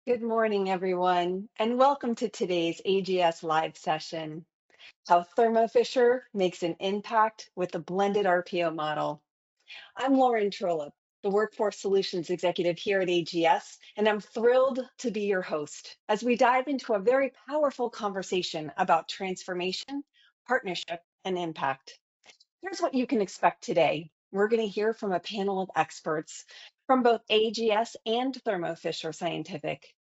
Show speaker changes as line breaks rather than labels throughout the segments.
Good morning, everyone, and welcome to today's AGS live session, How Thermo Fisher Makes an Impact with the Blended RPO Model. I'm Lauren Trollope, the Workforce Solutions Executive here at AGS, and I'm thrilled to be your host as we dive into a very powerful conversation about transformation, partnership, and impact. Here's what you can expect today. We're going to hear from a panel of experts from both AGS and Thermo Fisher Scientific.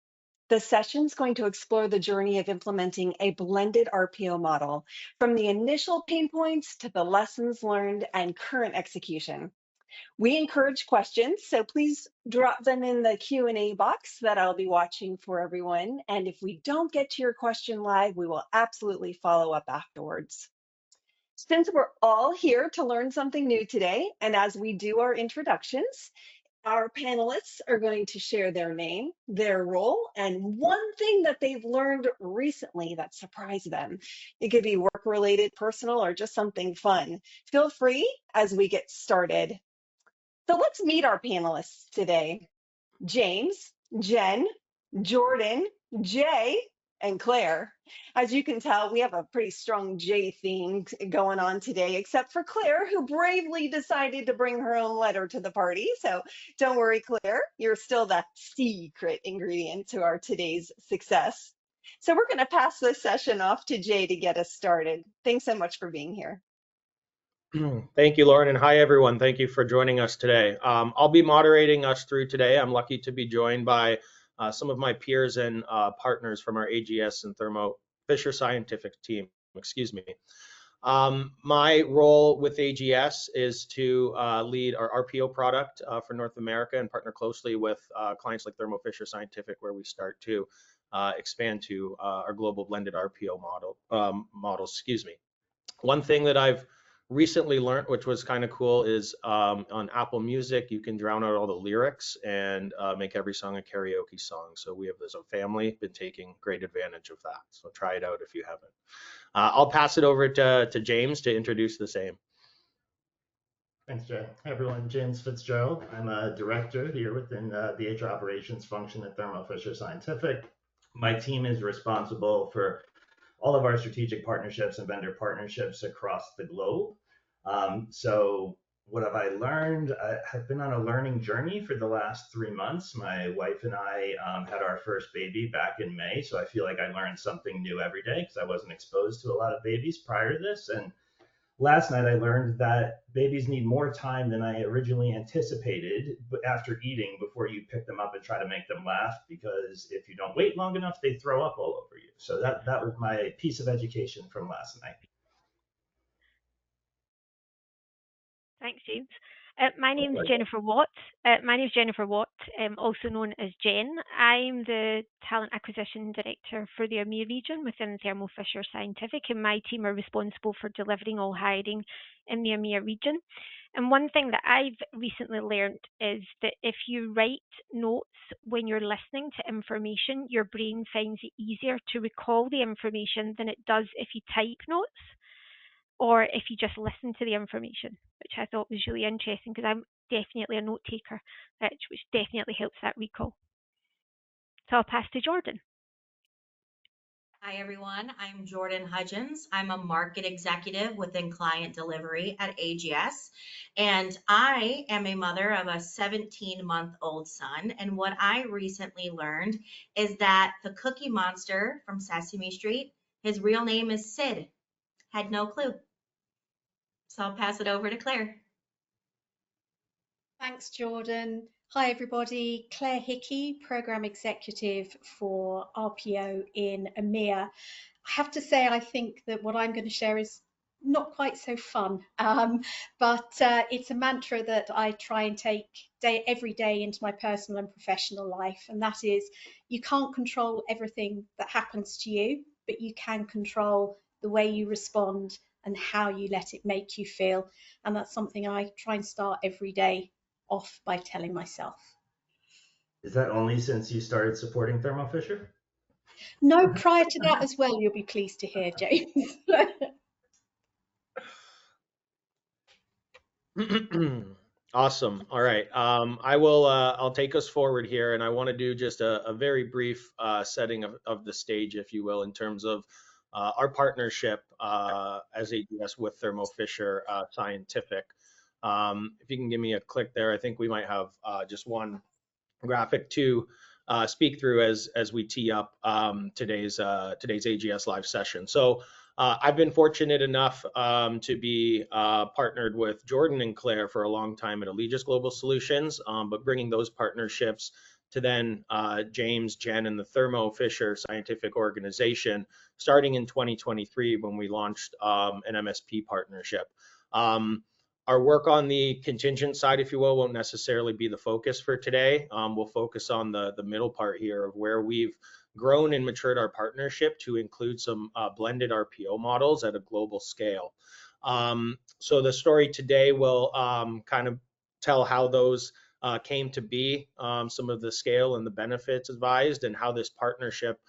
The session's going to explore the journey of implementing a blended RPO model from the initial pain points to the lessons learned and current execution. We encourage questions, so please drop them in the Q&A box that I'll be watching for everyone. And if we don't get to your question live, we will absolutely follow up afterwards. Since we're all here to learn something new today, and as we do our introductions, our panelists are going to share their name, their role, and one thing that they've learned recently that surprised them. It could be work related, personal, or just something fun. Feel free as we get started. So let's meet our panelists today. James, Jen, Jordan, Jay, and Claire. As you can tell, we have a pretty strong J theme going on today, except for Claire, who bravely decided to bring her own letter to the party. So don't worry, Claire, you're still the secret ingredient to our today's success. So we're going to pass this session off to Jay to get us started. Thanks so much for being here.
Thank you, Lauren, and hi, everyone. Thank you for joining us today. I'll be moderating us through today. I'm lucky to be joined by some of my peers and partners from our AGS and Thermo Fisher Scientific team, excuse me. My role with AGS is to lead our RPO product for North America and partner closely with clients like Thermo Fisher Scientific, where we start to expand to our global blended RPO models, excuse me. One thing that I've recently learned, which was kind of cool, is on Apple Music, you can drown out all the lyrics and make every song a karaoke song. So we have, as a family, been taking great advantage of that. So try it out if you haven't. I'll pass it over to James to introduce the same.
Thanks, Jay. Hi, everyone. James Fitzgerald. I'm a director here within the HR operations function at Thermo Fisher Scientific. My team is responsible for all of our strategic partnerships and vendor partnerships across the globe. So what have I learned? I have been on a learning journey for the last 3 months. My wife and I had our first baby back in May, so I feel like I learned something new every day because I wasn't exposed to a lot of babies prior to this. And last night I learned that babies need more time than I originally anticipated after eating before you pick them up and try to make them laugh, because if you don't wait long enough, they throw up all over you. So that was my piece of education from last night.
Thanks, James. My name's Jennifer Watt. Also known as Jen. I'm the Talent Acquisition Director for the EMEA region within Thermo Fisher Scientific, and my team are responsible for delivering all hiring in the EMEA region. And one thing that I've recently learned is that if you write notes when you're listening to information, your brain finds it easier to recall the information than it does if you type notes or if you just listen to the information, which I thought was really interesting because I'm definitely a note taker, which definitely helps that recall. So I'll pass to Jordan.
Hi, everyone. I'm Jordan Hudgens. I'm a market executive within client delivery at AGS, and I am a mother of a 17-month-old son. And what I recently learned is that the Cookie Monster from Sesame Street, his real name is Sid. Had no clue. So I'll pass it over to Claire.
Thanks, Jordan. Hi, everybody. Claire Hickey, Program Executive for RPO in EMEA. I have to say, I think that what I'm going to share is not quite so fun, but it's a mantra that I try and take every day into my personal and professional life, and that is, you can't control everything that happens to you, but you can control the way you respond and how you let it make you feel. And that's something I try and start every day off by telling myself.
Is that only since you started supporting Thermo Fisher?
No, prior to that as well, you'll be pleased to hear, James.
Awesome. All right. I will. I'll take us forward here, and I want to do just a very brief setting of the stage, if you will, in terms of our partnership as AGS with Thermo Fisher Scientific. If you can give me a click there, I think we might have just one graphic to speak through as we tee up today's AGS live session. So I've been fortunate enough to be partnered with Jordan and Claire for a long time at Allegis Global Solutions, but bringing those partnerships to then James, Jen, and the Thermo Fisher Scientific Organization starting in 2023 when we launched an MSP partnership. Our work on the contingent side, if you will, won't necessarily be the focus for today. We'll focus on the middle part here of where we've grown and matured our partnership to include some blended RPO models at a global scale. So the story today will kind of tell how those came to be, some of the scale and the benefits advised, and how this partnership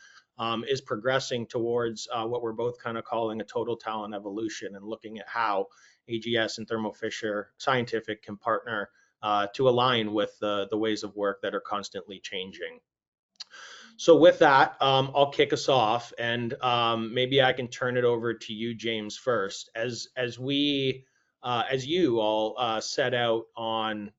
is progressing towards what we're both kind of calling a total talent evolution, and looking at how AGS and Thermo Fisher Scientific can partner to align with the ways of work that are constantly changing. So with that, I'll kick us off, and maybe I can turn it over to you, James, first. As you all set out on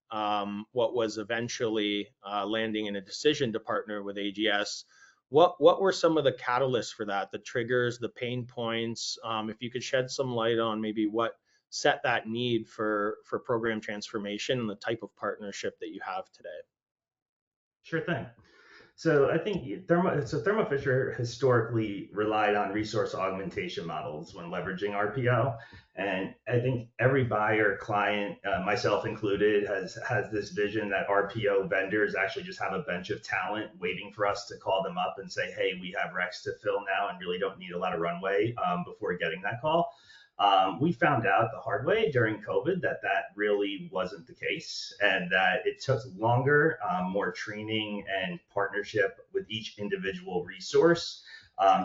what was eventually landing in a decision to partner with AGS, what were some of the catalysts for that, the triggers, the pain points? If you could shed some light on maybe what set that need for program transformation and the type of partnership that you have today.
Sure thing. So I think Thermo Fisher historically relied on resource augmentation models when leveraging RPO, and I think every buyer, client, myself included, has this vision that RPO vendors actually just have a bench of talent waiting for us to call them up and say, hey, we have recs to fill now and really don't need a lot of runway before getting that call. We found out the hard way during COVID that really wasn't the case, and that it took longer, more training and partnership with each individual resource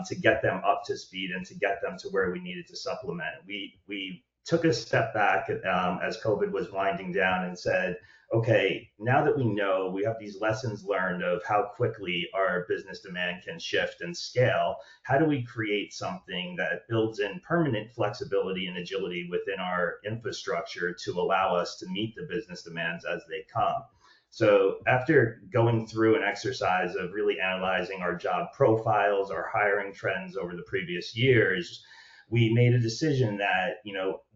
to get them up to speed and to get them to where we needed to supplement. We took a step back as COVID was winding down and said, okay, now that we know, we have these lessons learned of how quickly our business demand can shift and scale, how do we create something that builds in permanent flexibility and agility within our infrastructure to allow us to meet the business demands as they come? So after going through an exercise of really analyzing our job profiles, our hiring trends over the previous years, we made a decision that,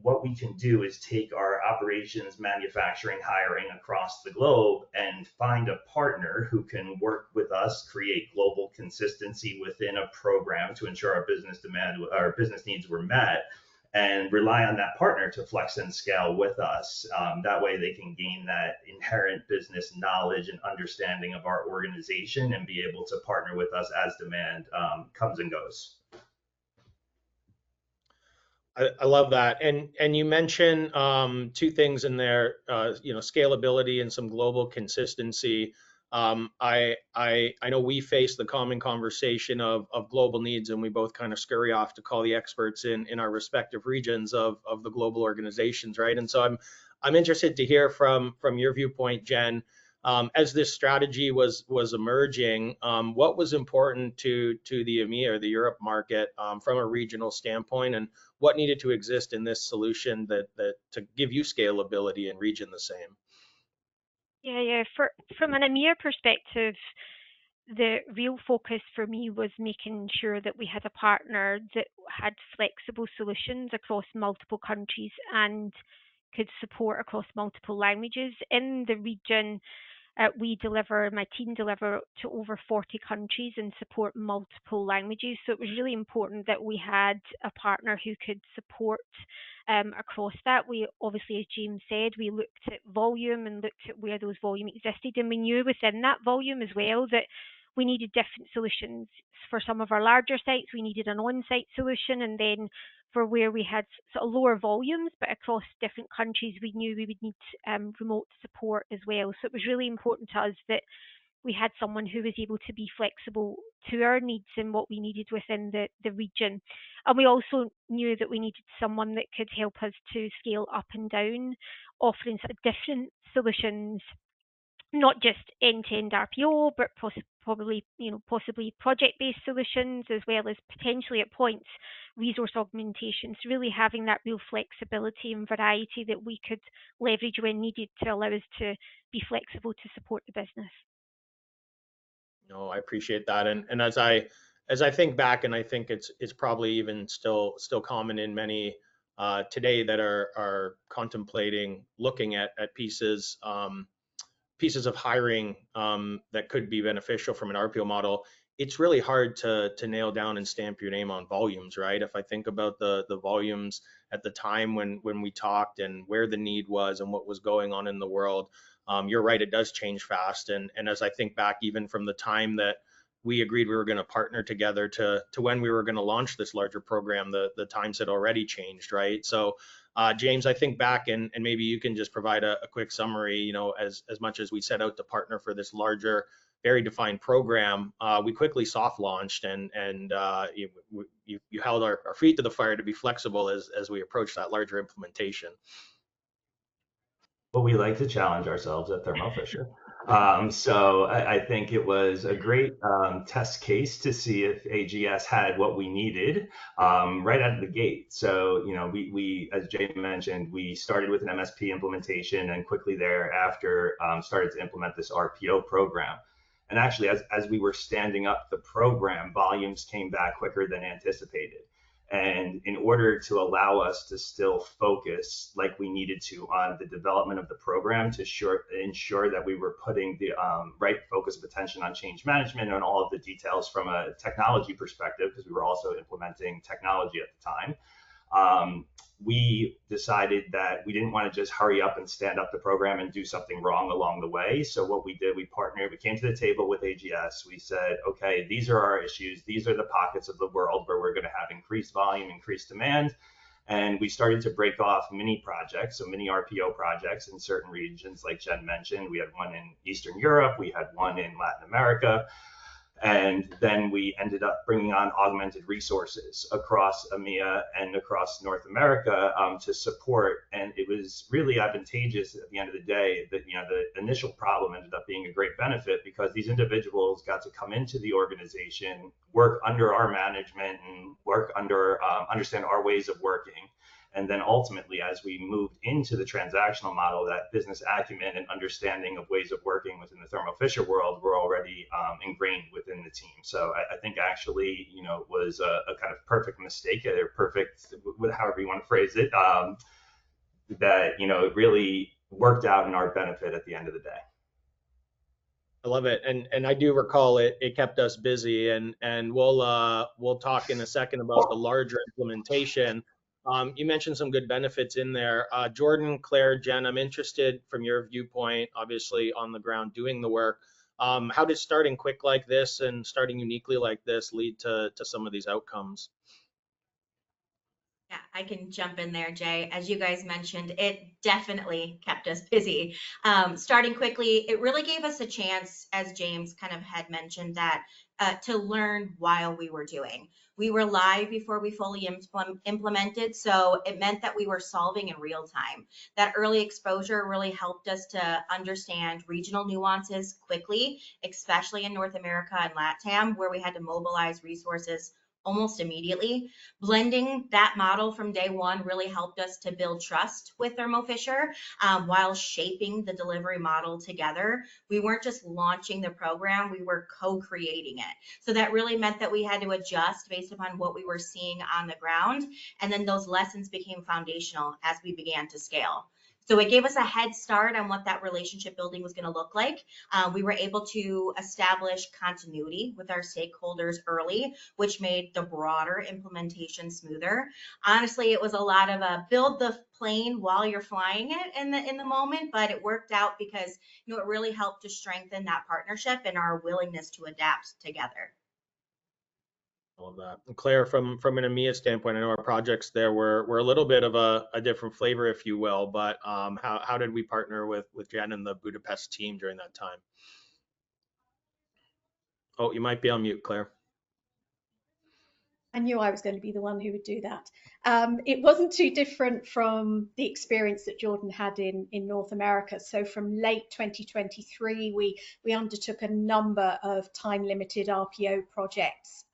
what we can do is take our operations, manufacturing, hiring across the globe and find a partner who can work with us, create global consistency within a program to ensure our business needs were met, and rely on that partner to flex and scale with us. That way they can gain that inherent business knowledge and understanding of our organization and be able to partner with us as demand comes and goes.
I love that, and you mentioned two things in there, scalability and some global consistency. I know we face the common conversation of global needs, and we both kind of scurry off to call the experts in our respective regions of the global organizations, right? And so I'm interested to hear from your viewpoint, Jen. As this strategy was emerging, what was important to the EMEA or the Europe market from a regional standpoint, and what needed to exist in this solution that to give you scalability and region the same?
Yeah. From an EMEA perspective, the real focus for me was making sure that we had a partner that had flexible solutions across multiple countries and could support across multiple languages. In the region, my team deliver to over 40 countries and support multiple languages. So it was really important that we had a partner who could support across that. We obviously, as James said, we looked at volume and looked at where those volume existed, and we knew within that volume as well that we needed different solutions. For some of our larger sites, we needed an on-site solution, and then for where we had sort of lower volumes, but across different countries, we knew we would need remote support as well. So it was really important to us that we had someone who was able to be flexible to our needs and what we needed within the region. And we also knew that we needed someone that could help us to scale up and down offering sort of different solutions, not just end-to-end RPO, but possibly project-based solutions, as well as potentially at points resource augmentations, really having that real flexibility and variety that we could leverage when needed to allow us to be flexible to support the business.
No, I appreciate that. And as I think back, and I think it's probably even still common in many today that are contemplating looking at pieces pieces of hiring that could be beneficial from an RPO model. It's really hard to nail down and stamp your name on volumes, right? If I think about the volumes at the time when we talked and where the need was and what was going on in the world, you're right, it does change fast. And as I think back, even from the time that we agreed we were going to partner together to when we were going to launch this larger program, the times had already changed, right? So James, I think back and maybe you can just provide a quick summary, as much as we set out to partner for this larger, very defined program, we quickly soft launched and you held our feet to the fire to be flexible as we approached that larger implementation.
Well, we like to challenge ourselves at Thermo Fisher. So I think it was a great test case to see if AGS had what we needed right out of the gate. So, we as Jay mentioned, we started with an MSP implementation and quickly thereafter started to implement this RPO program. And actually, as we were standing up the program, volumes came back quicker than anticipated. And in order to allow us to still focus like we needed to on the development of the program to ensure that we were putting the right focus of attention on change management and all of the details from a technology perspective, because we were also implementing technology at the time, we decided that we didn't want to just hurry up and stand up the program and do something wrong along the way. So what we did, we partnered, we came to the table with AGS. We said, okay, these are our issues. These are the pockets of the world where we're going to have increased volume, increased demand. And we started to break off mini projects, so mini RPO projects in certain regions, like Jen mentioned. We had one in Eastern Europe, we had one in Latin America. And then we ended up bringing on augmented resources across EMEA and across North America to support. And it was really advantageous at the end of the day that, the initial problem ended up being a great benefit because these individuals got to come into the organization, work under our management and work under, understand our ways of working. And then ultimately, as we moved into the transactional model, that business acumen and understanding of ways of working within the Thermo Fisher world were already ingrained within the team. So I think actually, it was a kind of perfect mistake, or perfect, however you want to phrase it, that, it really worked out in our benefit at the end of the day.
I love it, and I do recall it kept us busy, and we'll talk in a second about the larger implementation. You mentioned some good benefits in there. Jordan, Claire, Jen, I'm interested from your viewpoint, obviously on the ground doing the work. How did starting quick like this and starting uniquely like this lead to some of these outcomes?
Yeah, I can jump in there, Jay. As you guys mentioned, it definitely kept us busy. Starting quickly, it really gave us a chance, as James kind of had mentioned, that to learn while we were doing. We were live before we fully implemented, so it meant that we were solving in real time. That early exposure really helped us to understand regional nuances quickly, especially in North America and LATAM, where we had to mobilize resources almost immediately. Blending that model from day one really helped us to build trust with Thermo Fisher while shaping the delivery model together. We weren't just launching the program, we were co-creating it. So that really meant that we had to adjust based upon what we were seeing on the ground. And then those lessons became foundational as we began to scale. So it gave us a head start on what that relationship building was going to look like. We were able to establish continuity with our stakeholders early, which made the broader implementation smoother. Honestly, it was a lot of a build the plane while you're flying it in the moment, but it worked out because it really helped to strengthen that partnership and our willingness to adapt together.
All of that. And Claire, from an EMEA standpoint, I know our projects there were a little bit of a different flavor, if you will, but how did we partner with Jen and the Budapest team during that time? Oh, you might be on mute, Claire.
I knew I was going to be the one who would do that. It wasn't too different from the experience that Jordan had in North America. So from late 2023, we undertook a number of time-limited RPO projects,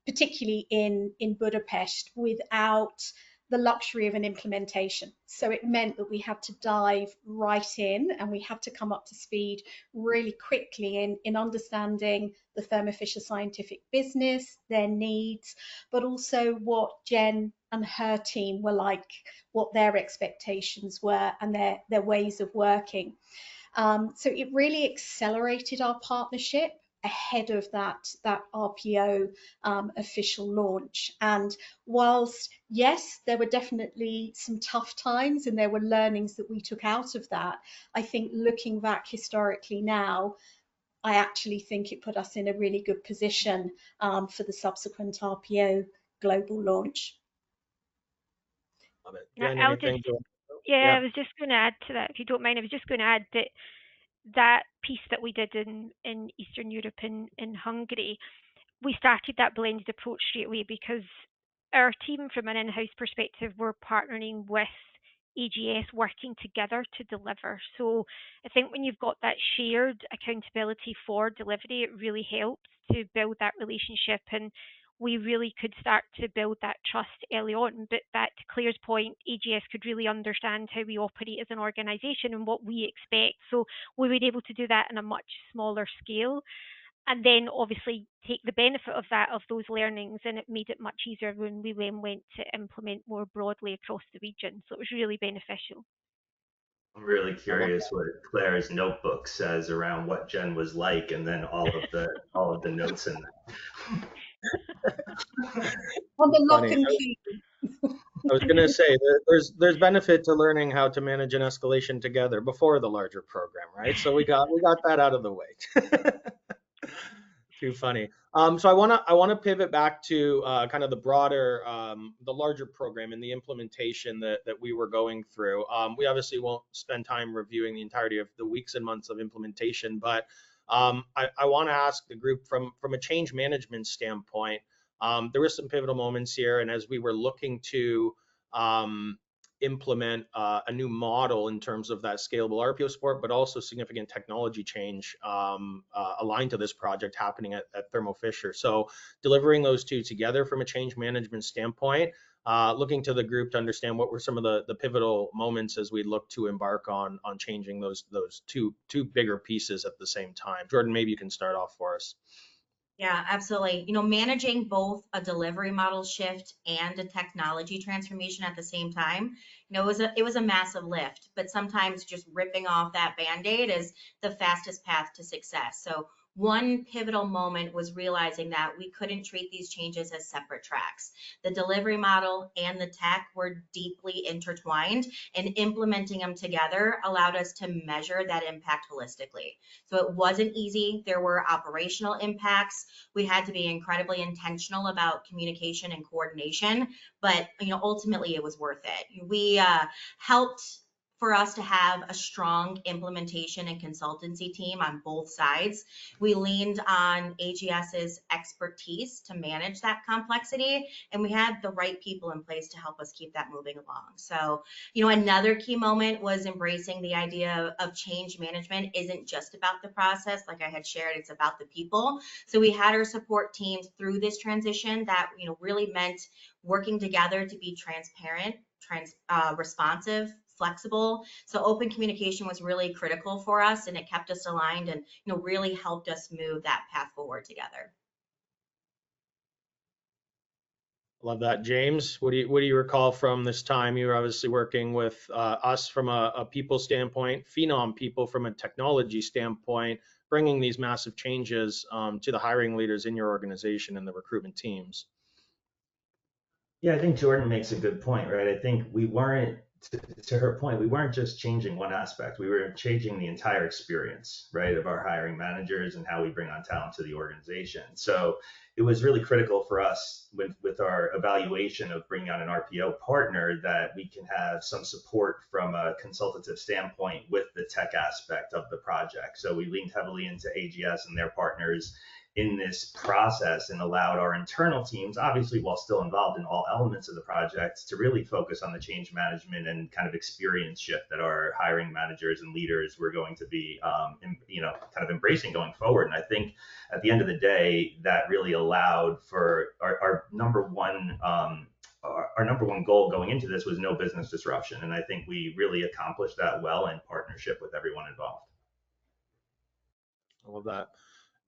particularly in Budapest, without the luxury of an implementation. So it meant that we had to dive right in and we had to come up to speed really quickly in understanding the Thermo Fisher Scientific business, their needs, but also what Jen and her team were like, what their expectations were and their ways of working. So it really accelerated our partnership ahead of that RPO official launch. And whilst, yes, there were definitely some tough times and there were learnings that we took out of that, I think looking back historically now, I actually think it put us in a really good position for the subsequent RPO global launch.
Love it.
Yeah,
Jen,
I'll just,
anything?
yeah,
Yeah.
I was just going to add to that, if you don't mind. I was just going to add that that piece that we did in Eastern Europe and in Hungary, we started that blended approach straight away because our team, from an in-house perspective, were partnering with AGS, working together to deliver. So I think when you've got that shared accountability for delivery, it really helps to build that relationship, and we really could start to build that trust early on. But back to Claire's point, AGS could really understand how we operate as an organisation and what we expect. So we were able to do that in a much smaller scale, and then obviously take the benefit of that, of those learnings, and it made it much easier when we then went to implement more broadly across the region. So it was really beneficial.
I'm really
I love
curious what Claire's notebook says around what Jen was like, and then all of the notes in
On the lock
funny.
and key.
I was going to say there's benefit to learning how to manage an escalation together before the larger program, right? So we got that out of the way. Too funny. So I wanna pivot back to kind of the broader, the larger program and the implementation that we were going through. We obviously won't spend time reviewing the entirety of the weeks and months of implementation, but I want to ask the group from a change management standpoint. There were some pivotal moments here, and as we were looking to implement a new model in terms of that scalable RPO support, but also significant technology change aligned to this project happening at Thermo Fisher. So delivering those two together from a change management standpoint, looking to the group to understand what were some of the pivotal moments as we look to embark on changing those two bigger pieces at the same time. Jordan, maybe you can start off for us.
Yeah, absolutely. You know, managing both a delivery model shift and a technology transformation at the same time, you know, it was a massive lift, but sometimes just ripping off that Band-Aid is the fastest path to success. So one pivotal moment was realizing that we couldn't treat these changes as separate tracks. The delivery model and the tech were deeply intertwined, and implementing them together allowed us to measure that impact holistically. So it wasn't easy. There were operational impacts. We had to be incredibly intentional about communication and coordination, but you know, ultimately it was worth it. We helped for us to have a strong implementation and consultancy team on both sides. We leaned on AGS's expertise to manage that complexity, and we had the right people in place to help us keep that moving along. So, you know, another key moment was embracing the idea of change management isn't just about the process, like I had shared, it's about the people. So we had our support teams through this transition that, you know, really meant working together to be transparent, responsive, flexible. So open communication was really critical for us, and it kept us aligned and, you know, really helped us move that path forward together.
Love that. James, what do you recall from this time? You were obviously working with us from a people standpoint, Phenom people from a technology standpoint, bringing these massive changes to the hiring leaders in your organization and the recruitment teams.
Yeah, I think Jordan makes a good point, right? I think we weren't, to her point, we weren't just changing one aspect. We were changing the entire experience, right, of our hiring managers and how we bring on talent to the organization. So it was really critical for us with our evaluation of bringing on an RPO partner that we can have some support from a consultative standpoint with the tech aspect of the project. So we leaned heavily into AGS and their partners in this process and allowed our internal teams, obviously while still involved in all elements of the project, to really focus on the change management and kind of experience shift that our hiring managers and leaders were going to be, kind of embracing going forward. And I think at the end of the day, that really allowed for our number one goal going into this was no business disruption. And I think we really accomplished that well in partnership with everyone involved.
I love that.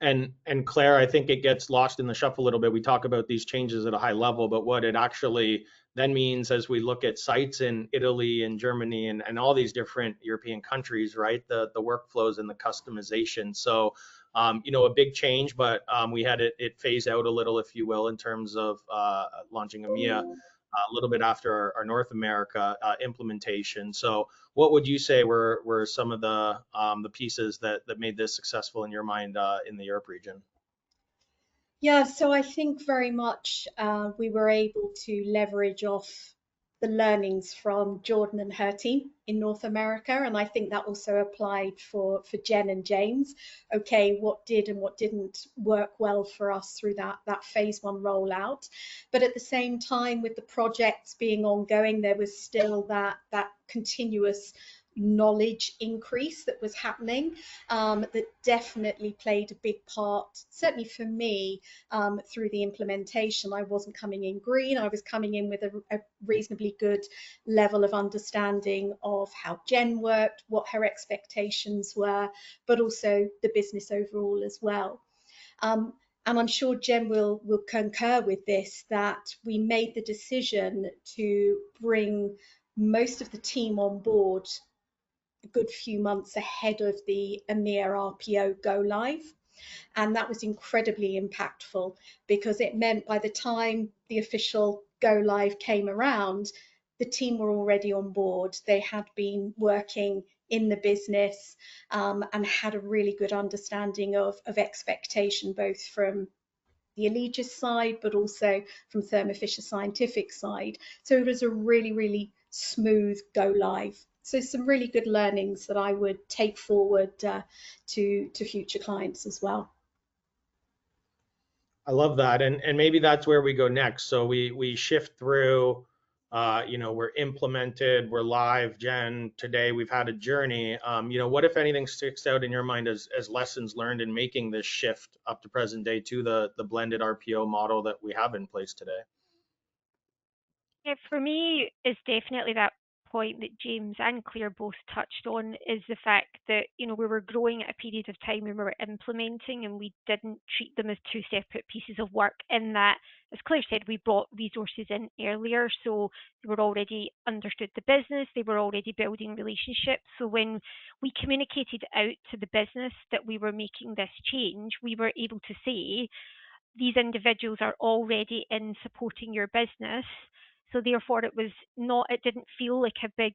And Claire, I think it gets lost in the shuffle a little bit. We talk about these changes at a high level, but what it actually then means as we look at sites in Italy and Germany and all these different European countries, right? The workflows and the customization. So, a big change, but we had it phase out a little, if you will, in terms of launching EMEA a little bit after our North America implementation. So what would you say were some of the pieces that made this successful in your mind in the Europe region?
Yeah, so I think very much we were able to leverage off the learnings from Jordan and her team in North America, and I think that also applied for Jen and James. Okay, what did and what didn't work well for us through that phase one rollout, but at the same time, with the projects being ongoing, there was still that continuous knowledge increase that was happening, that definitely played a big part, certainly for me, through the implementation. I wasn't coming in green, I was coming in with a reasonably good level of understanding of how Jen worked, what her expectations were, but also the business overall as well. And I'm sure Jen will concur with this, that we made the decision to bring most of the team on board a good few months ahead of the EMEA RPO go live. And that was incredibly impactful because it meant by the time the official go live came around, the team were already on board. They had been working in the business and had a really good understanding of expectation, both from the Allegis side, but also from Thermo Fisher Scientific side. So it was a really, really smooth go live. So some really good learnings that I would take forward to future clients as well.
I love that, and maybe that's where we go next. So we shift through. We're implemented, we're live. Jen, today we've had a journey. What if anything sticks out in your mind as lessons learned in making this shift up to present day to the blended RPO model that we have in place today?
Yeah, for me, it's definitely that point that James and Claire both touched on, is the fact that, we were growing at a period of time when we were implementing, and we didn't treat them as two separate pieces of work, in that, as Claire said, we brought resources in earlier, so they were already understood the business, they were already building relationships. So when we communicated out to the business that we were making this change, we were able to say, these individuals are already in supporting your business. So therefore, it didn't feel like a big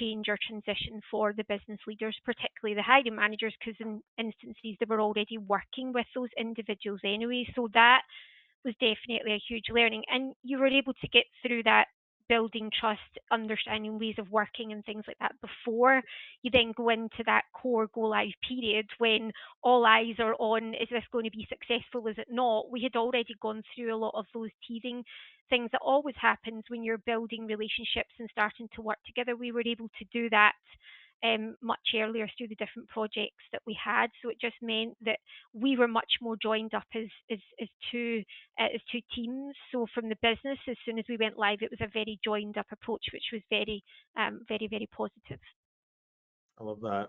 change or transition for the business leaders, particularly the hiring managers, because in instances they were already working with those individuals anyway. So that was definitely a huge learning. And you were able to get through that building trust, understanding ways of working and things like that before you then go into that core go live period, when all eyes are on, is this going to be successful, is it not? We had already gone through a lot of those teething things that always happens when you're building relationships and starting to work together. We were able to do that much earlier through the different projects that we had. So it just meant that we were much more joined up as two teams. So from the business, as soon as we went live, it was a very joined up approach, which was very, very positive.
I love that.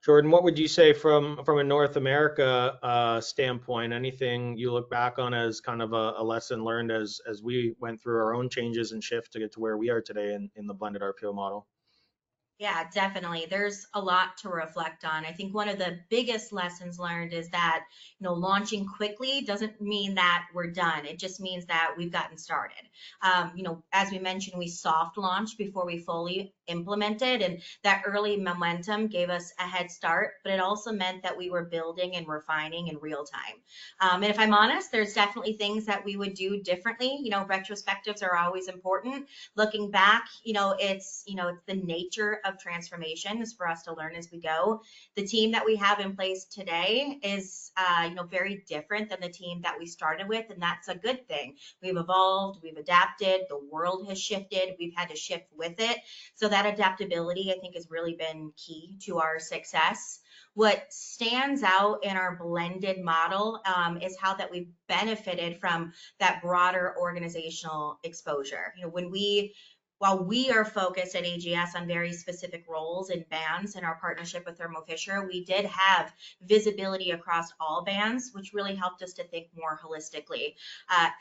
Jordan, what would you say from a North America standpoint? Anything you look back on as kind of a lesson learned as we went through our own changes and shift to get to where we are today in the blended RPO model?
Yeah, definitely. There's a lot to reflect on. I think one of the biggest lessons learned is that, launching quickly doesn't mean that we're done. It just means that we've gotten started. As we mentioned, we soft launched before we fully implemented, and that early momentum gave us a head start, but it also meant that we were building and refining in real time. And if I'm honest, there's definitely things that we would do differently. Retrospectives are always important. Looking back, it's the nature of of transformations for us to learn as we go. The team that we have in place today is, very different than the team that we started with, and that's a good thing. We've evolved, we've adapted, the world has shifted, we've had to shift with it. So that adaptability, I think, has really been key to our success. What stands out in our blended model is how that we've benefited from that broader organizational exposure. While we are focused at AGS on very specific roles and bands in our partnership with Thermo Fisher, we did have visibility across all bands, which really helped us to think more holistically,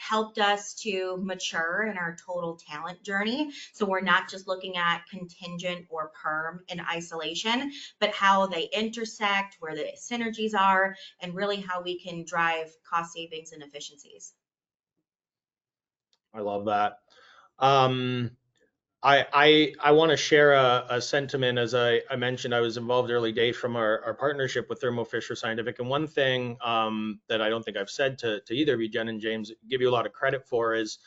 helped us to mature in our total talent journey. So we're not just looking at contingent or perm in isolation, but how they intersect, where the synergies are, and really how we can drive cost savings and efficiencies.
I love that. I want to share a sentiment. As I mentioned, I was involved early days from our partnership with Thermo Fisher Scientific. And one thing that I don't think I've said to either of you, Jen and James, give you a lot of credit for is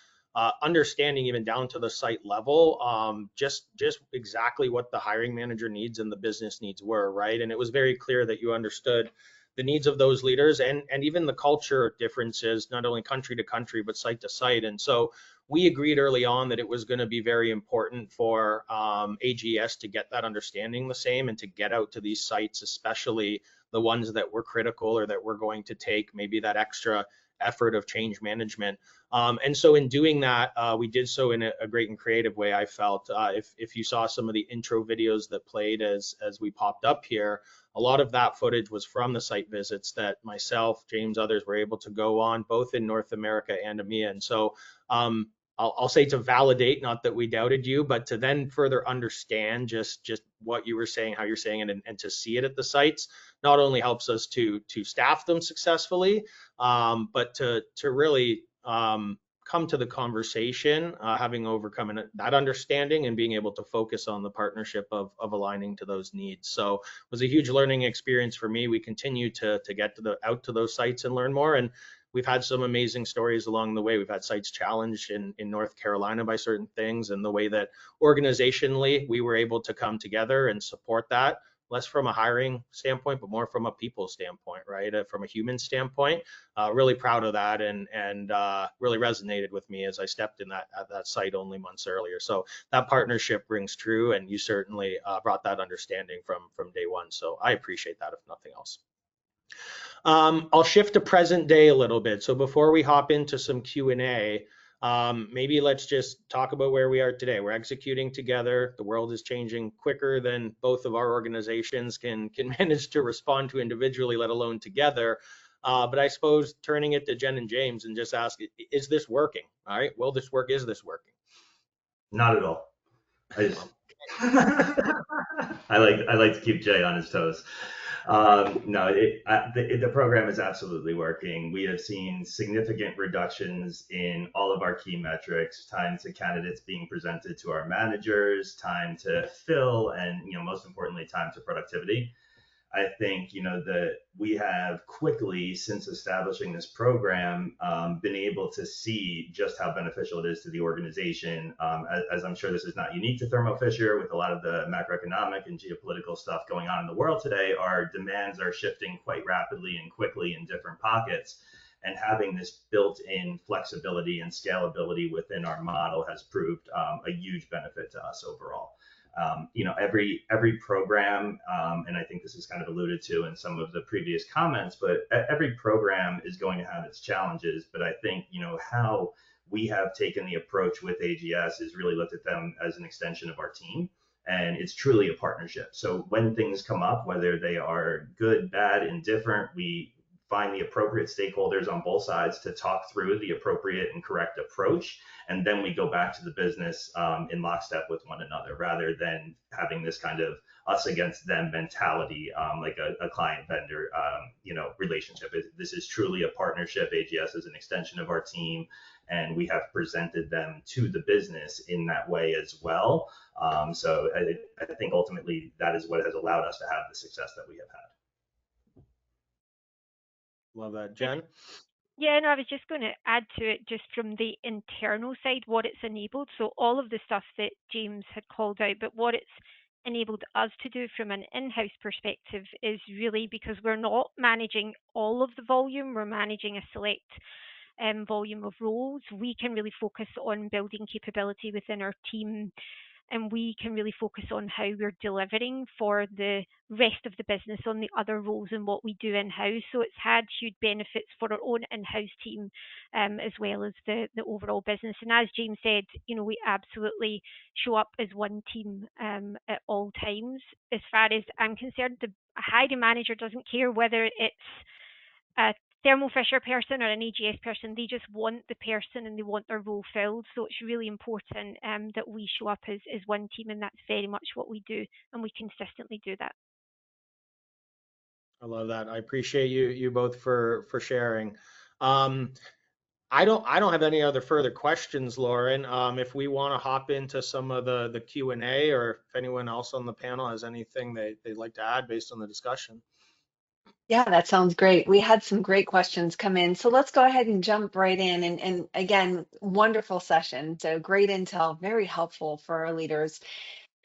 understanding even down to the site level, just exactly what the hiring manager needs and the business needs were, right? And it was very clear that you understood the needs of those leaders and even the culture differences, not only country to country, but site to site. And so we agreed early on that it was going to be very important for AGS to get that understanding the same and to get out to these sites, especially the ones that were critical or that were going to take maybe that extra effort of change management. And so in doing that, we did so in a great and creative way, I felt. If you saw some of the intro videos that played as we popped up here, a lot of that footage was from the site visits that myself, James, others were able to go on, both in North America and EMEA. And so I'll say to validate, not that we doubted you, but to then further understand just what you were saying, how you're saying it, and to see it at the sites, not only helps us to staff them successfully, but to really come to the conversation, having overcome that understanding and being able to focus on the partnership of aligning to those needs. So it was a huge learning experience for me. We continue to get out to those sites and learn more. And we've had some amazing stories along the way. We've had sites challenged in North Carolina by certain things, and the way that organizationally we were able to come together and support that, less from a hiring standpoint, but more from a people standpoint, right? From a human standpoint. Really proud of that, and really resonated with me as I stepped in at that site only months earlier. So that partnership rings true, and you certainly brought that understanding from day one. So I appreciate that, if nothing else. I'll shift to present day a little bit. So before we hop into some Q&A, maybe let's just talk about where we are today. We're executing together. The world is changing quicker than both of our organizations can manage to respond to individually, let alone together. But I suppose turning it to Jen and James and just ask, is this working? All right, will this work? Is this working?
Not at all. I like to keep Jay on his toes. No, the program is absolutely working. We have seen significant reductions in all of our key metrics: time to candidates being presented to our managers, time to fill, and most importantly, time to productivity. I think that we have quickly, since establishing this program, been able to see just how beneficial it is to the organization. As I'm sure this is not unique to Thermo Fisher, with a lot of the macroeconomic and geopolitical stuff going on in the world today, our demands are shifting quite rapidly and quickly in different pockets. And having this built-in flexibility and scalability within our model has proved a huge benefit to us overall. Every program, and I think this is kind of alluded to in some of the previous comments, but every program is going to have its challenges. But I think, how we have taken the approach with AGS is really looked at them as an extension of our team. And it's truly a partnership. So when things come up, whether they are good, bad, indifferent, we find the appropriate stakeholders on both sides to talk through the appropriate and correct approach. And then we go back to the business in lockstep with one another, rather than having this kind of us against them mentality, like a client vendor, relationship. This is truly a partnership. AGS is an extension of our team, and we have presented them to the business in that way as well. So I think ultimately that is what has allowed us to have the success that we have had.
Love that. Jen?
Yeah, no, I was just going to add to it, just from the internal side, what it's enabled. So all of the stuff that James had called out, but what it's enabled us to do from an in-house perspective is really because we're not managing all of the volume, we're managing a select volume of roles. We can really focus on building capability within our team, and we can really focus on how we're delivering for the rest of the business on the other roles and what we do in-house. So it's had huge benefits for our own in-house team, as well as the overall business. And as James said, we absolutely show up as one team at all times. As far as I'm concerned, a hiring manager doesn't care whether it's a Thermo Fisher person or an AGS person. They just want the person and they want their role filled. So it's really important that we show up as one team, and that's very much what we do, and we consistently do that.
I love that. I appreciate you both for sharing. I don't have any other further questions, Lauren. If we want to hop into some of the Q&A, or if anyone else on the panel has anything they'd like to add based on the discussion.
Yeah, that sounds great. We had some great questions come in. So let's go ahead and jump right in. And again, wonderful session. So great intel, very helpful for our leaders.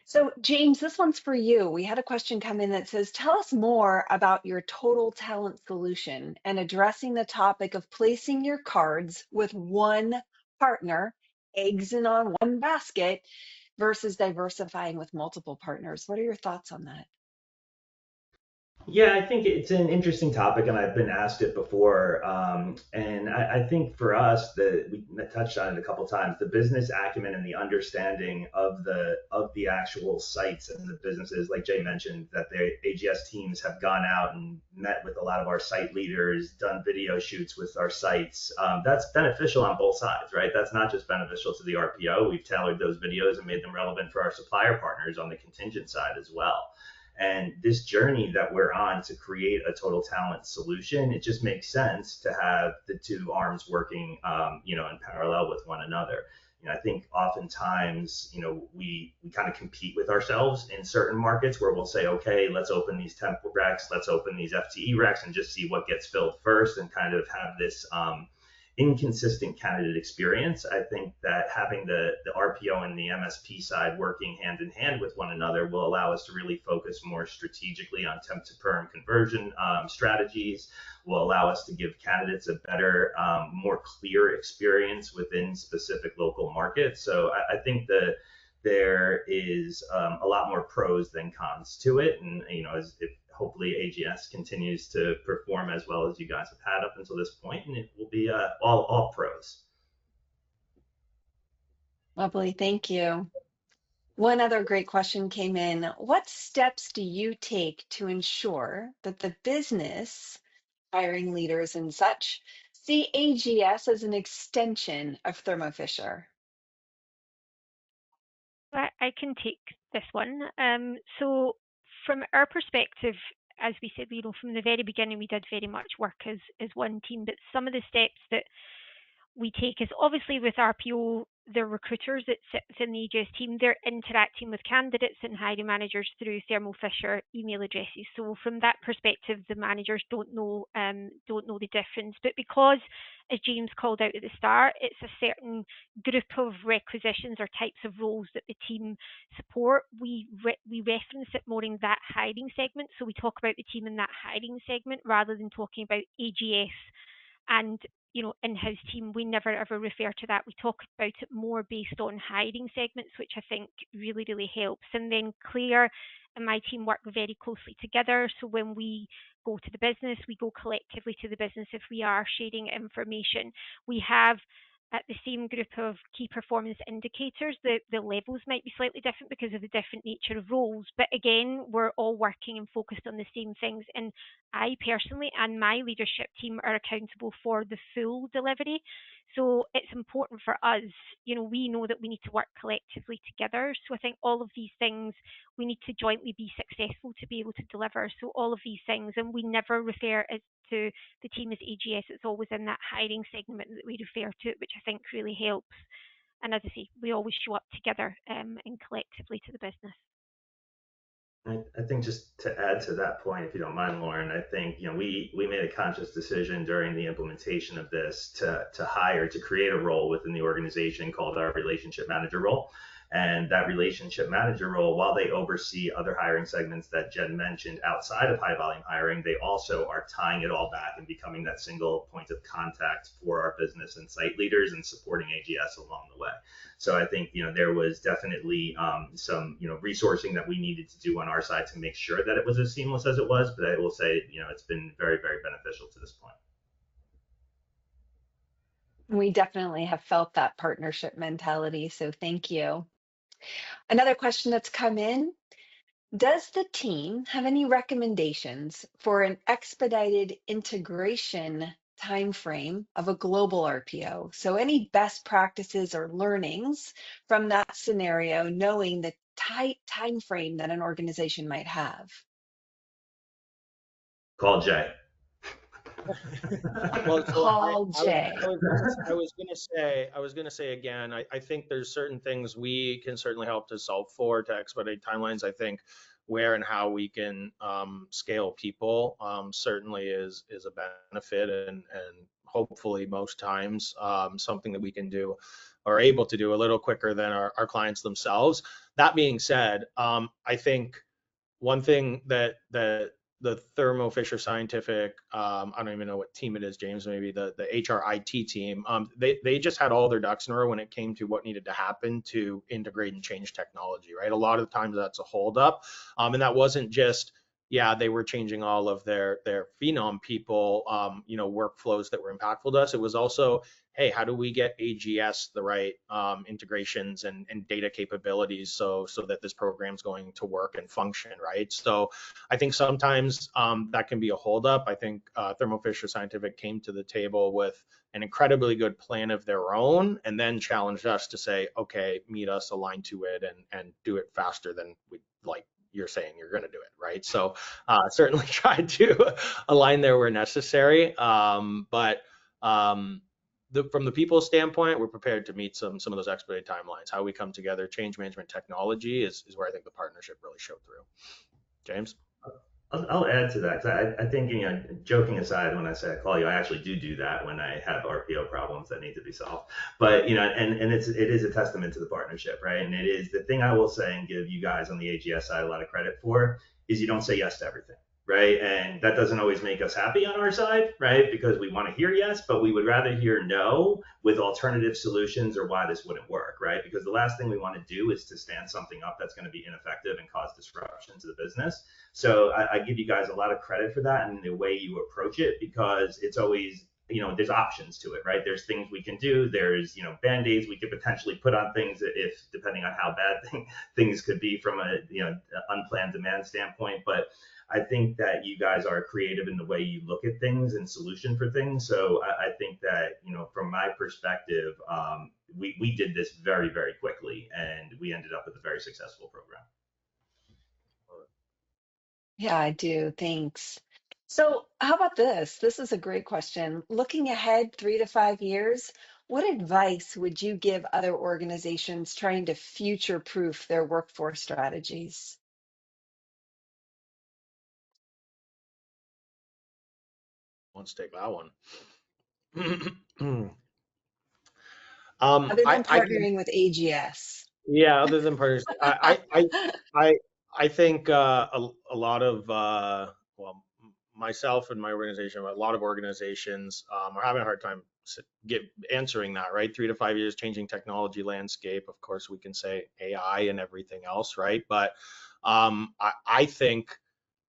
So James, this one's for you. We had a question come in that says, tell us more about your total talent solution and addressing the topic of placing your cards with one partner, eggs in on one basket, versus diversifying with multiple partners. What are your thoughts on that?
Yeah, I think it's an interesting topic, and I've been asked it before. And I think for us, that we touched on it a couple times, the business acumen and the understanding of the actual sites and the businesses, like Jay mentioned, that the AGS teams have gone out and met with a lot of our site leaders, done video shoots with our sites. That's beneficial on both sides, right? That's not just beneficial to the RPO. We've tailored those videos and made them relevant for our supplier partners on the contingent side as well. And this journey that we're on to create a total talent solution, it just makes sense to have the two arms working, in parallel with one another. I think oftentimes, we kind of compete with ourselves in certain markets where we'll say, okay, let's open these temp recs, let's open these FTE recs, and just see what gets filled first, and kind of have this inconsistent candidate experience. I think that having the RPO and the MSP side working hand in hand with one another will allow us to really focus more strategically on temp to perm conversion strategies, will allow us to give candidates a better, more clear experience within specific local markets. So I think that there is a lot more pros than cons to it. And, if hopefully AGS continues to perform as well as you guys have had up until this point, and it will be all pros.
Lovely, thank you. One other great question came in. What steps do you take to ensure that the business, hiring leaders and such, see AGS as an extension of Thermo Fisher?
I can take this one. So from our perspective, as we said, from the very beginning, we did very much work as one team. But some of the steps that we take is obviously with RPO, the recruiters that sit within the AGS team, they're interacting with candidates and hiring managers through Thermo Fisher email addresses. So from that perspective, the managers don't know the difference. But because, as James called out at the start, it's a certain group of requisitions or types of roles that the team support, we reference it more in that hiring segment. So we talk about the team in that hiring segment rather than talking about AGS and in-house team. We never ever refer to that. We talk about it more based on hiring segments, which I think really, really helps. And then Claire and my team work very closely together. So when we go to the business, we go collectively to the business if we are sharing information. We have at the same group of key performance indicators, the levels might be slightly different because of the different nature of roles. But again, we're all working and focused on the same things. And I personally and my leadership team are accountable for the full delivery. So it's important for us, we know that we need to work collectively together. So I think all of these things, we need to jointly be successful to be able to deliver. So all of these things, and we never refer as to the team as AGS, it's always in that hiring segment that we refer to it, which I think really helps. And as I say, we always show up together and collectively to the business.
I think just to add to that point, if you don't mind, Lauren, I think we made a conscious decision during the implementation of this to create a role within the organization called our relationship manager role, And that relationship manager role, while they oversee other hiring segments that Jen mentioned outside of high volume hiring, they also are tying it all back and becoming that single point of contact for our business and site leaders and supporting AGS along the way. So I think, there was definitely some, resourcing that we needed to do on our side to make sure that it was as seamless as it was. But I will say, it's been very, very beneficial to this point.
We definitely have felt that partnership mentality, so thank you. Another question that's come in: does the team have any recommendations for an expedited integration timeframe of a global RPO? So any best practices or learnings from that scenario, knowing the tight time frame that an organization might have?
Call Jay.
Well, so
Call Jay.
I was gonna say again, I think there's certain things we can certainly help to solve for to expedite timelines. I think where and how we can scale people certainly is a benefit, and hopefully most times something that we can do or able to do a little quicker than our clients themselves. That being said, I think one thing that the Thermo Fisher Scientific, I don't even know what team it is, James, maybe the HR IT team, they just had all their ducks in a row when it came to what needed to happen to integrate and change technology, right? A lot of the times that's a holdup. And that wasn't just, yeah, they were changing all of their Phenom people, workflows that were impactful to us. It was also, hey, how do we get AGS the right integrations and data capabilities so that this program's going to work and function, right? So I think sometimes that can be a holdup. I think Thermo Fisher Scientific came to the table with an incredibly good plan of their own, and then challenged us to say, okay, meet us, align to it, and do it faster than we like. You're saying you're going to do it, right? So certainly tried to align there where necessary, but from the people standpoint, we're prepared to meet some of those expedited timelines. How we come together, change management technology is where I think the partnership really showed through. James?
I'll add to that. I think, joking aside, when I say I call you, I actually do that when I have RPO problems that need to be solved. But, and it is a testament to the partnership, right? And it is the thing I will say and give you guys on the AGS side a lot of credit for is you don't say yes to everything, right? And that doesn't always make us happy on our side, right? Because we want to hear yes, but we would rather hear no with alternative solutions or why this wouldn't work, right? Because the last thing we want to do is to stand something up that's going to be ineffective and cause disruption to the business. So I give you guys a lot of credit for that and the way you approach it, because it's always, there's options to it, right? There's things we can do. There's, band-aids we could potentially put on things if, depending on how bad things could be from a, unplanned demand standpoint. But I think that you guys are creative in the way you look at things and solution for things. So I think that, from my perspective, we did this very, very quickly, and we ended up with a very successful program.
Yeah, I do. Thanks. So, how about this? This is a great question. Looking ahead 3 to 5 years, what advice would you give other organizations trying to future-proof their workforce strategies?
Let's take that one.
Other than partnering with AGS.
Yeah, other than partners, I think a lot of myself and my organization, a lot of organizations are having a hard time answering that, right? 3 to 5 years, changing technology landscape. Of course, we can say AI and everything else, right? But I think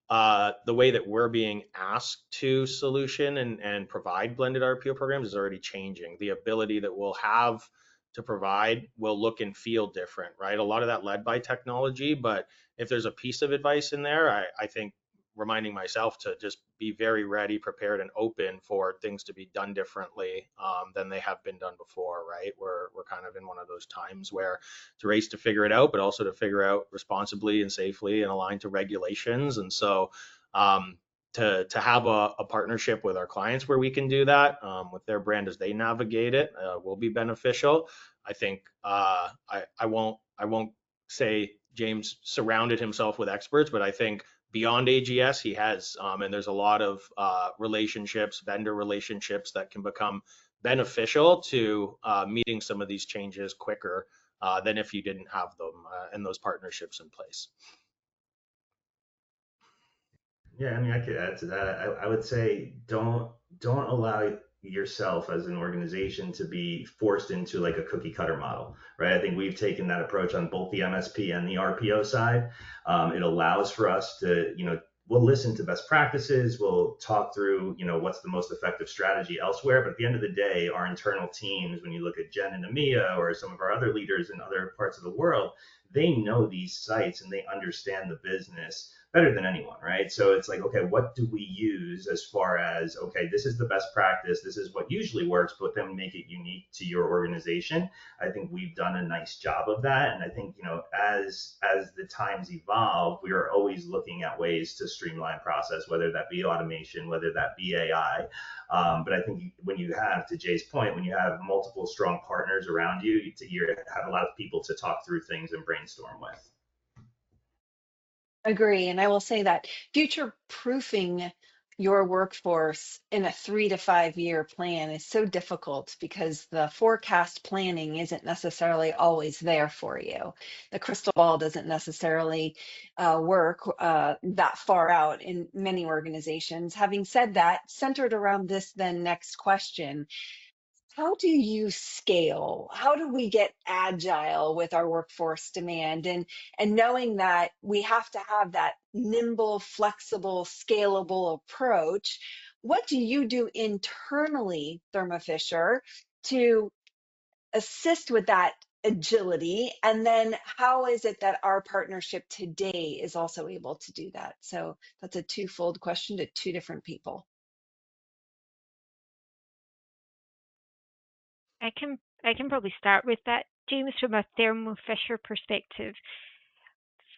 the way that we're being asked to solution and provide blended RPO programs is already changing. The ability that we'll have to provide will look and feel different, right? A lot of that led by technology, but if there's a piece of advice in there, I think reminding myself to just be very ready, prepared, and open for things to be done differently than they have been done before, right? We're kind of in one of those times where it's a race to figure it out, but also to figure out responsibly and safely and aligned to regulations. And so to have a partnership with our clients where we can do that with their brand as they navigate it will be beneficial. I think I won't say James surrounded himself with experts, but I think beyond AGS, he has, and there's a lot of relationships, vendor relationships that can become beneficial to meeting some of these changes quicker than if you didn't have them and those partnerships in place.
Yeah, I mean, I could add to that. I would say don't allow yourself as an organization to be forced into like a cookie cutter model, right? I think we've taken that approach on both the MSP and the RPO side. It allows for us to, we'll listen to best practices, we'll talk through, what's the most effective strategy elsewhere. But at the end of the day, our internal teams, when you look at Jen and EMEA or some of our other leaders in other parts of the world, they know these sites and they understand the business better than anyone, right? So it's like, okay, what do we use as far as, okay, this is the best practice, this is what usually works, but then make it unique to your organization. I think we've done a nice job of that. And I think, as the times evolve, we are always looking at ways to streamline process, whether that be automation, whether that be AI. But I think when you have, to Jay's point, when you have multiple strong partners around you, you have a lot of people to talk through things and brainstorm with.
Agree. And I will say that future proofing your workforce in a 3 to 5 year plan is so difficult because the forecast planning isn't necessarily always there for you. The crystal ball doesn't necessarily work that far out in many organizations. Having said that, centered around this then next question, how do you scale? How do we get agile with our workforce demand and knowing that we have to have that nimble, flexible, scalable approach? What do you do internally, Thermo Fisher, to assist with that agility? And then how is it that our partnership today is also able to do that? So that's a twofold question to two different people.
I can probably start with that, James, from a Thermo Fisher perspective.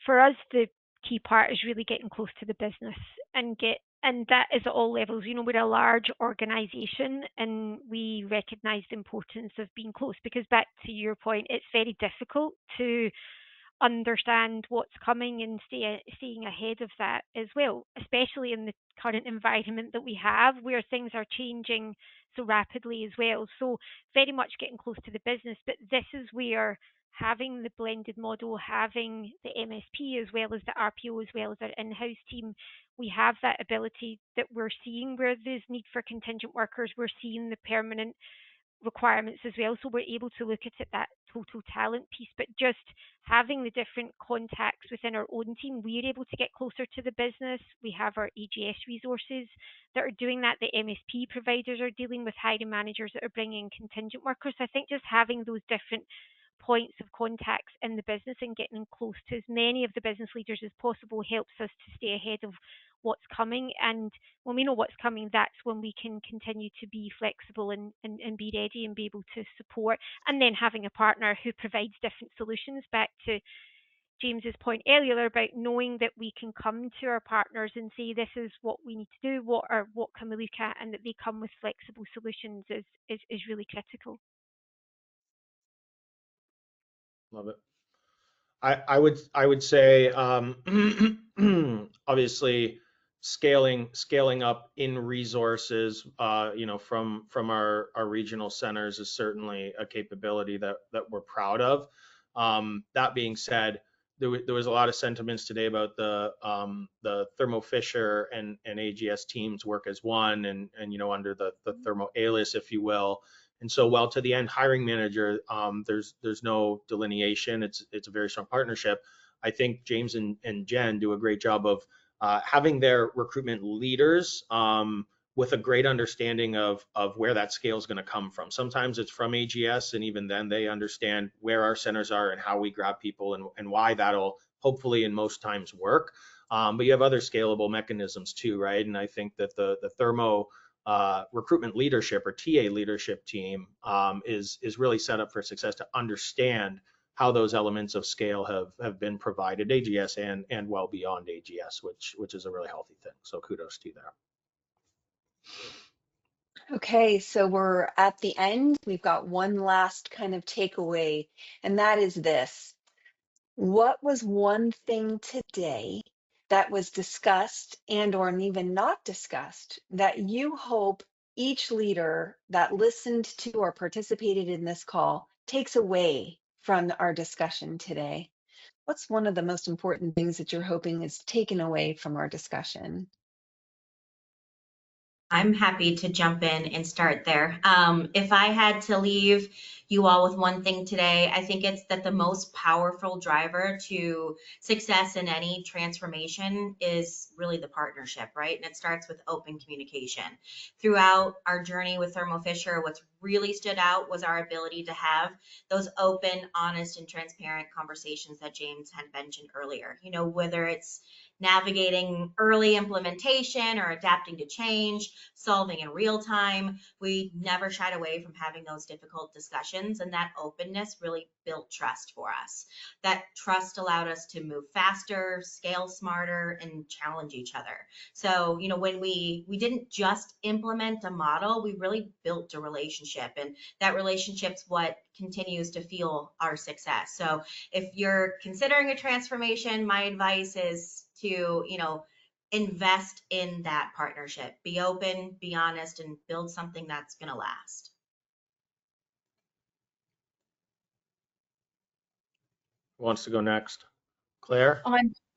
For us, the key part is really getting close to the business and that is at all levels. We're a large organization and we recognize the importance of being close because, back to your point, it's very difficult to understand what's coming and staying ahead of that as well, especially in the current environment that we have where things are changing so rapidly as well. So very much getting close to the business, but this is where having the blended model, having the MSP as well as the RPO as well as our in-house team, we have that ability that we're seeing where there's need for contingent workers, we're seeing the permanent requirements as well. So we're able to look at it, that total talent piece, but just having the different contacts within our own team, we're able to get closer to the business. We have our AGS resources that are doing that. The MSP providers are dealing with hiring managers that are bringing contingent workers. So I think just having those different points of contacts in the business and getting close to as many of the business leaders as possible helps us to stay ahead of what's coming. And when we know what's coming, that's when we can continue to be flexible and be ready and be able to support. And then having a partner who provides different solutions, back to James's point earlier about knowing that we can come to our partners and say, this is what we need to do, what can we look at, and that they come with flexible solutions is really critical.
Love it. I would say obviously scaling up in resources from our regional centers is certainly a capability that we're proud of. That being said, there was a lot of sentiments today about the Thermo Fisher and AGS teams work as one and under the Thermo alias, if you will. And so while to the end hiring manager, there's no delineation, it's a very strong partnership. I think James and Jen do a great job of having their recruitment leaders with a great understanding of where that scale is going to come from. Sometimes it's from AGS, and even then they understand where our centers are and how we grab people and why that'll hopefully in most times work. But you have other scalable mechanisms too, right? And I think that the Thermo recruitment leadership or TA leadership team is really set up for success to understand how those elements of scale have been provided AGS and well beyond AGS, which is a really healthy thing. So kudos to you there.
Okay, so we're at the end. We've got one last kind of takeaway, and that is this. What was one thing today that was discussed and or even not discussed that you hope each leader that listened to or participated in this call takes away from our discussion today? What's one of the most important things that you're hoping is taken away from our discussion?
I'm happy to jump in and start there. If I had to leave you all with one thing today, I think it's that the most powerful driver to success in any transformation is really the partnership, right? And it starts with open communication. Throughout our journey with Thermo Fisher, what's really stood out was our ability to have those open, honest, and transparent conversations that James had mentioned earlier. You know, whether it's navigating early implementation or adapting to change, solving in real time. We never shied away from having those difficult discussions, and that openness really built trust for us. That trust allowed us to move faster, scale smarter, and challenge each other. So, you know, when we didn't just implement a model, we really built a relationship, and that relationship's what continues to fuel our success. So if you're considering a transformation, my advice is to, you know, invest in that partnership. Be open, be honest, and build something that's going to last.
Who wants to go next? Claire?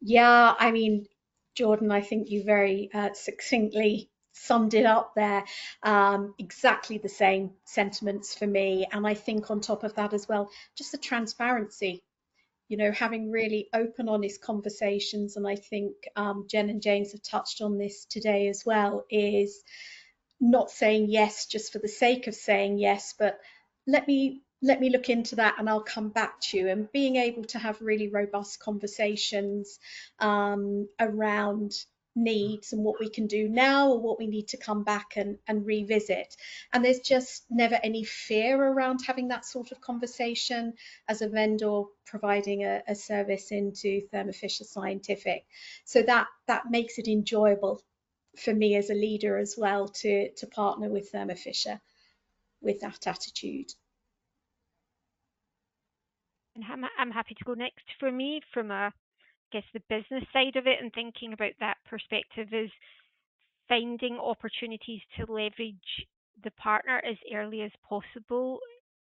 Yeah, I mean, Jordan, I think you very succinctly summed it up there. Exactly the same sentiments for me. And I think on top of that as well, just the transparency, you know, having really open, honest conversations. And I think Jen and James have touched on this today as well, is not saying yes just for the sake of saying yes, but let me look into that and I'll come back to you, and being able to have really robust conversations around needs and what we can do now or what we need to come back and revisit. And there's just never any fear around having that sort of conversation as a vendor providing a service into Thermo Fisher Scientific. So that makes it enjoyable for me as a leader as well to partner with Thermo Fisher with that attitude.
And I'm happy to go next. For me, from I guess the business side of it and thinking about that perspective, is finding opportunities to leverage the partner as early as possible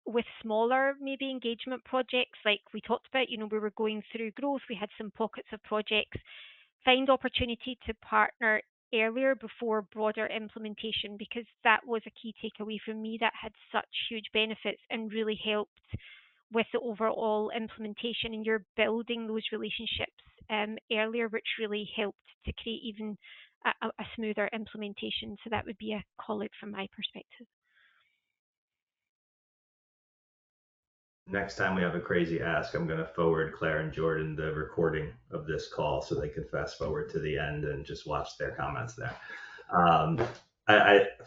with smaller maybe engagement projects like we talked about. You know, we were going through growth, we had some pockets of projects. Find opportunity to partner earlier before broader implementation, because that was a key takeaway for me that had such huge benefits and really helped with the overall implementation. And you're building those relationships earlier, which really helped to create even a smoother implementation. So that would be a call out from my perspective.
Next time we have a crazy ask, I'm going to forward Claire and Jordan the recording of this call so they can fast forward to the end and just watch their comments there.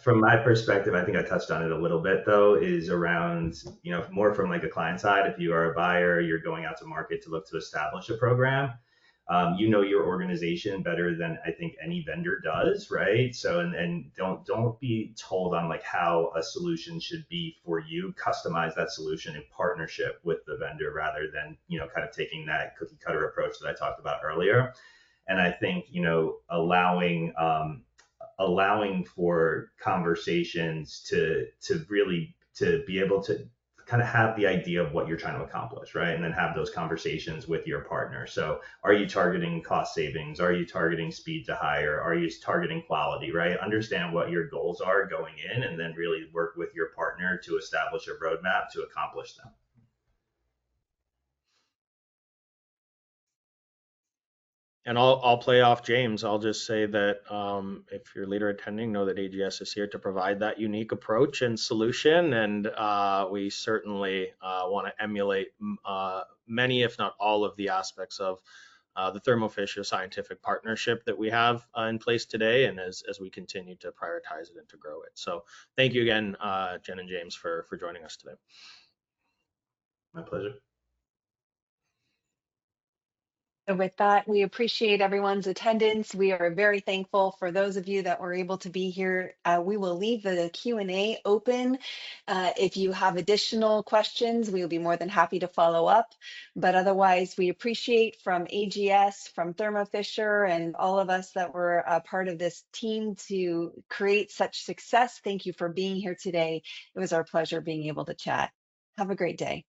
From my perspective, I think I touched on it a little bit though, is around, you know, more from like a client side. If you are a buyer, you're going out to market to look to establish a program. You know your organization better than I think any vendor does, right? So and don't be told on like how a solution should be for you. Customize that solution in partnership with the vendor rather than, you know, kind of taking that cookie cutter approach that I talked about earlier. And I think, you know, allowing for conversations to really to be able to kind of have the idea of what you're trying to accomplish, right? And then have those conversations with your partner. So are you targeting cost savings? Are you targeting speed to hire? Are you targeting quality, right? Understand what your goals are going in and then really work with your partner to establish a roadmap to accomplish them.
And I'll play off James. I'll just say that if you're a leader attending, know that AGS is here to provide that unique approach and solution. And we certainly want to emulate many, if not all, of the aspects of the Thermo Fisher Scientific partnership that we have in place today, and as we continue to prioritize it and to grow it. So thank you again, Jen and James, for joining us today.
My pleasure.
And with that, we appreciate everyone's attendance. We are very thankful for those of you that were able to be here. We will leave the Q&A open. If you have additional questions, we will be more than happy to follow up. But otherwise, we appreciate from AGS, from Thermo Fisher, and all of us that were a part of this team to create such success. Thank you for being here today. It was our pleasure being able to chat. Have a great day.